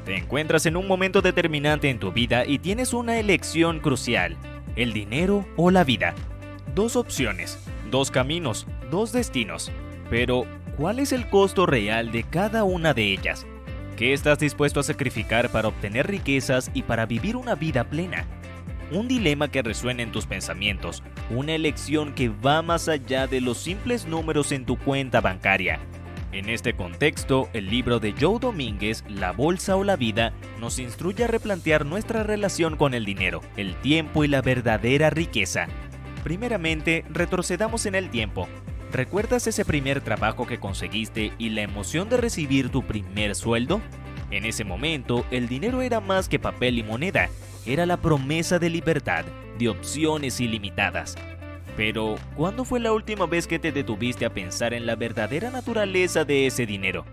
Te encuentras en un momento determinante en tu vida y tienes una elección crucial: el dinero o la vida. Dos opciones, dos caminos, dos destinos. Pero, ¿cuál es el costo real de cada una de ellas? ¿Qué estás dispuesto a sacrificar para obtener riquezas y para vivir una vida plena? Un dilema que resuena en tus pensamientos, una elección que va más allá de los simples números en tu cuenta bancaria. En este contexto, el libro de Joe Domínguez, La bolsa o la vida, nos instruye a replantear nuestra relación con el dinero, el tiempo y la verdadera riqueza. Primeramente, retrocedamos en el tiempo. ¿Recuerdas ese primer trabajo que conseguiste y la emoción de recibir tu primer sueldo? En ese momento, el dinero era más que papel y moneda, era la promesa de libertad, de opciones ilimitadas. Pero, ¿cuándo fue la última vez que te detuviste a pensar en la verdadera naturaleza de ese dinero?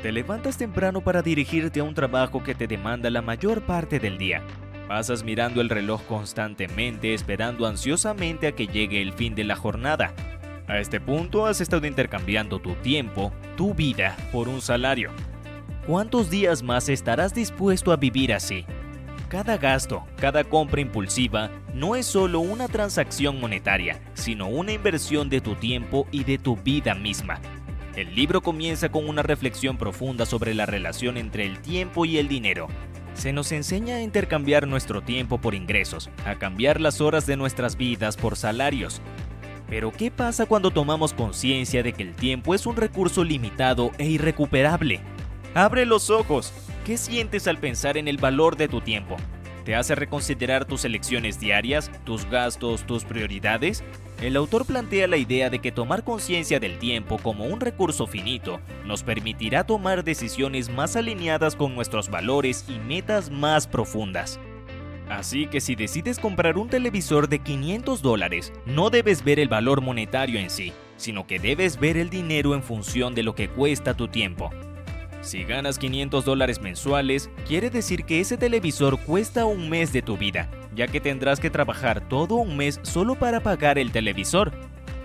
Te levantas temprano para dirigirte a un trabajo que te demanda la mayor parte del día. Pasas mirando el reloj constantemente, esperando ansiosamente a que llegue el fin de la jornada. A este punto has estado intercambiando tu tiempo, tu vida, por un salario. ¿Cuántos días más estarás dispuesto a vivir así? Cada gasto, cada compra impulsiva, no es solo una transacción monetaria, sino una inversión de tu tiempo y de tu vida misma. El libro comienza con una reflexión profunda sobre la relación entre el tiempo y el dinero. Se nos enseña a intercambiar nuestro tiempo por ingresos, a cambiar las horas de nuestras vidas por salarios. Pero ¿qué pasa cuando tomamos conciencia de que el tiempo es un recurso limitado e irrecuperable? ¡Abre los ojos! ¿Qué sientes al pensar en el valor de tu tiempo? ¿Te hace reconsiderar tus elecciones diarias, tus gastos, tus prioridades? El autor plantea la idea de que tomar conciencia del tiempo como un recurso finito nos permitirá tomar decisiones más alineadas con nuestros valores y metas más profundas. Así que si decides comprar un televisor de $500, no debes ver el valor monetario en sí, sino que debes ver el dinero en función de lo que cuesta tu tiempo. Si ganas $500 mensuales, quiere decir que ese televisor cuesta un mes de tu vida, ya que tendrás que trabajar todo un mes solo para pagar el televisor.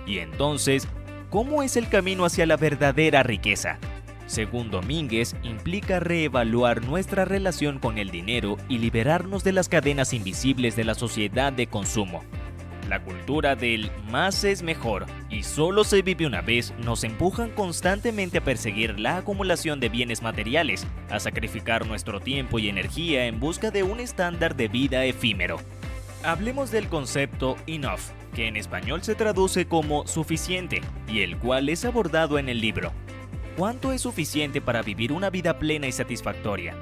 Y entonces, ¿cómo es el camino hacia la verdadera riqueza? Según Domínguez, implica reevaluar nuestra relación con el dinero y liberarnos de las cadenas invisibles de la sociedad de consumo. La cultura del más es mejor y solo se vive una vez nos empujan constantemente a perseguir la acumulación de bienes materiales, a sacrificar nuestro tiempo y energía en busca de un estándar de vida efímero. Hablemos del concepto enough, que en español se traduce como suficiente y el cual es abordado en el libro. ¿Cuánto es suficiente para vivir una vida plena y satisfactoria?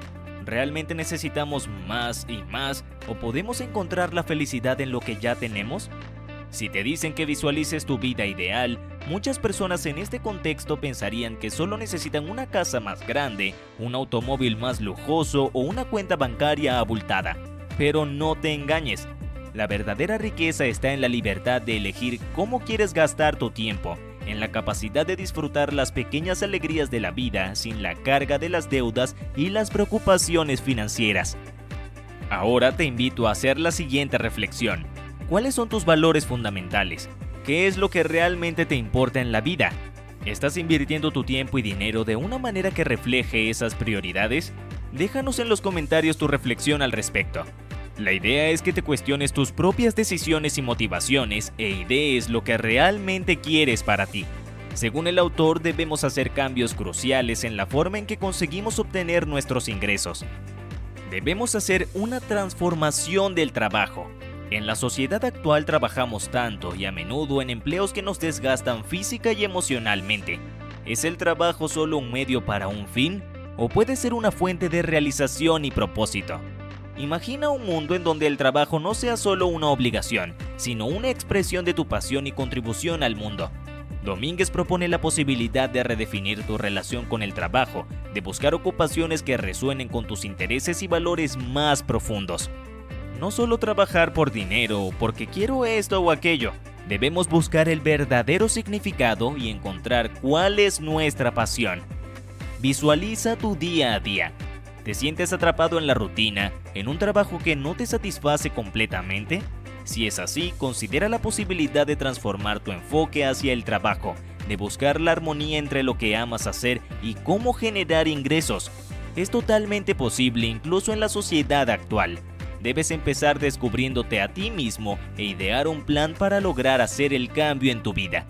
¿Realmente necesitamos más y más o podemos encontrar la felicidad en lo que ya tenemos? Si te dicen que visualices tu vida ideal, muchas personas en este contexto pensarían que solo necesitan una casa más grande, un automóvil más lujoso o una cuenta bancaria abultada. Pero no te engañes, la verdadera riqueza está en la libertad de elegir cómo quieres gastar tu tiempo, en la capacidad de disfrutar las pequeñas alegrías de la vida sin la carga de las deudas y las preocupaciones financieras. Ahora te invito a hacer la siguiente reflexión. ¿Cuáles son tus valores fundamentales? ¿Qué es lo que realmente te importa en la vida? ¿Estás invirtiendo tu tiempo y dinero de una manera que refleje esas prioridades? Déjanos en los comentarios tu reflexión al respecto. La idea es que te cuestiones tus propias decisiones y motivaciones e idees lo que realmente quieres para ti. Según el autor, debemos hacer cambios cruciales en la forma en que conseguimos obtener nuestros ingresos. Debemos hacer una transformación del trabajo. En la sociedad actual trabajamos tanto y a menudo en empleos que nos desgastan física y emocionalmente. ¿Es el trabajo solo un medio para un fin? ¿O puede ser una fuente de realización y propósito? Imagina un mundo en donde el trabajo no sea solo una obligación, sino una expresión de tu pasión y contribución al mundo. Domínguez propone la posibilidad de redefinir tu relación con el trabajo, de buscar ocupaciones que resuenen con tus intereses y valores más profundos. No solo trabajar por dinero o porque quiero esto o aquello, debemos buscar el verdadero significado y encontrar cuál es nuestra pasión. Visualiza tu día a día. ¿Te sientes atrapado en la rutina, en un trabajo que no te satisface completamente? Si es así, considera la posibilidad de transformar tu enfoque hacia el trabajo, de buscar la armonía entre lo que amas hacer y cómo generar ingresos. Es totalmente posible incluso en la sociedad actual. Debes empezar descubriéndote a ti mismo e idear un plan para lograr hacer el cambio en tu vida.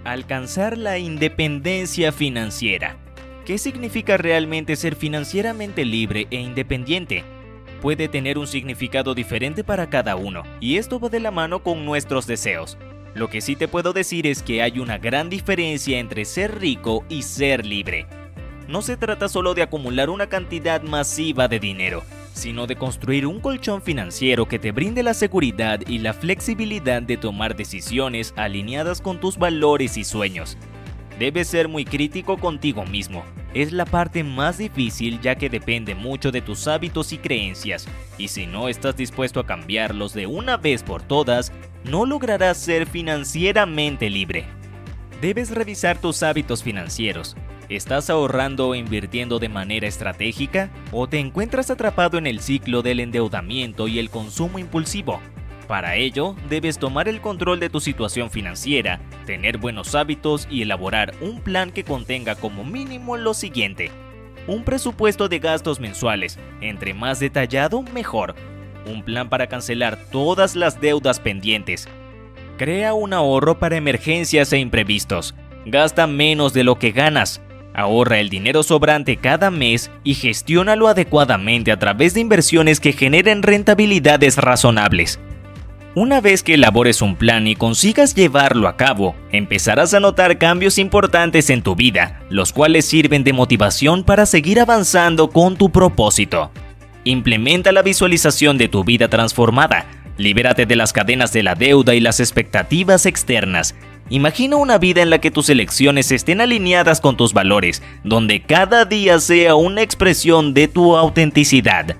Alcanzar la independencia financiera. ¿Qué significa realmente ser financieramente libre e independiente? Puede tener un significado diferente para cada uno, y esto va de la mano con nuestros deseos. Lo que sí te puedo decir es que hay una gran diferencia entre ser rico y ser libre. No se trata solo de acumular una cantidad masiva de dinero, sino de construir un colchón financiero que te brinde la seguridad y la flexibilidad de tomar decisiones alineadas con tus valores y sueños. Debes ser muy crítico contigo mismo. Es la parte más difícil ya que depende mucho de tus hábitos y creencias, y si no estás dispuesto a cambiarlos de una vez por todas, no lograrás ser financieramente libre. Debes revisar tus hábitos financieros. ¿Estás ahorrando o invirtiendo de manera estratégica? ¿O te encuentras atrapado en el ciclo del endeudamiento y el consumo impulsivo? Para ello, debes tomar el control de tu situación financiera, tener buenos hábitos y elaborar un plan que contenga como mínimo lo siguiente. Un presupuesto de gastos mensuales, entre más detallado, mejor. Un plan para cancelar todas las deudas pendientes. Crea un ahorro para emergencias e imprevistos. Gasta menos de lo que ganas. Ahorra el dinero sobrante cada mes y gestiónalo adecuadamente a través de inversiones que generen rentabilidades razonables. Una vez que elabores un plan y consigas llevarlo a cabo, empezarás a notar cambios importantes en tu vida, los cuales sirven de motivación para seguir avanzando con tu propósito. Implementa la visualización de tu vida transformada. Libérate de las cadenas de la deuda y las expectativas externas. Imagina una vida en la que tus elecciones estén alineadas con tus valores, donde cada día sea una expresión de tu autenticidad.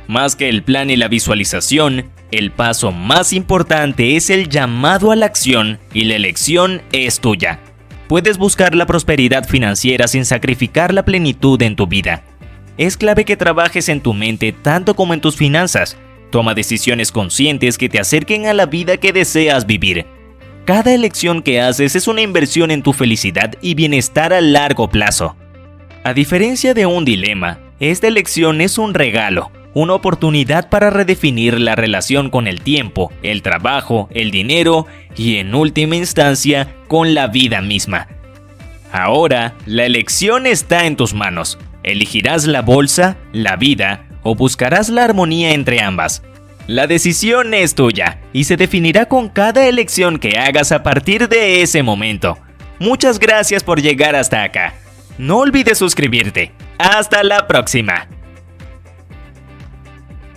Más que el plan y la visualización, el paso más importante es el llamado a la acción y la elección es tuya. Puedes buscar la prosperidad financiera sin sacrificar la plenitud en tu vida. Es clave que trabajes en tu mente tanto como en tus finanzas. Toma decisiones conscientes que te acerquen a la vida que deseas vivir. Cada elección que haces es una inversión en tu felicidad y bienestar a largo plazo. A diferencia de un dilema, esta elección es un regalo, una oportunidad para redefinir la relación con el tiempo, el trabajo, el dinero y, en última instancia, con la vida misma. Ahora, la elección está en tus manos. ¿Elegirás la bolsa, la vida o buscarás la armonía entre ambas? La decisión es tuya y se definirá con cada elección que hagas a partir de ese momento. Muchas gracias por llegar hasta acá. No olvides suscribirte. ¡Hasta la próxima!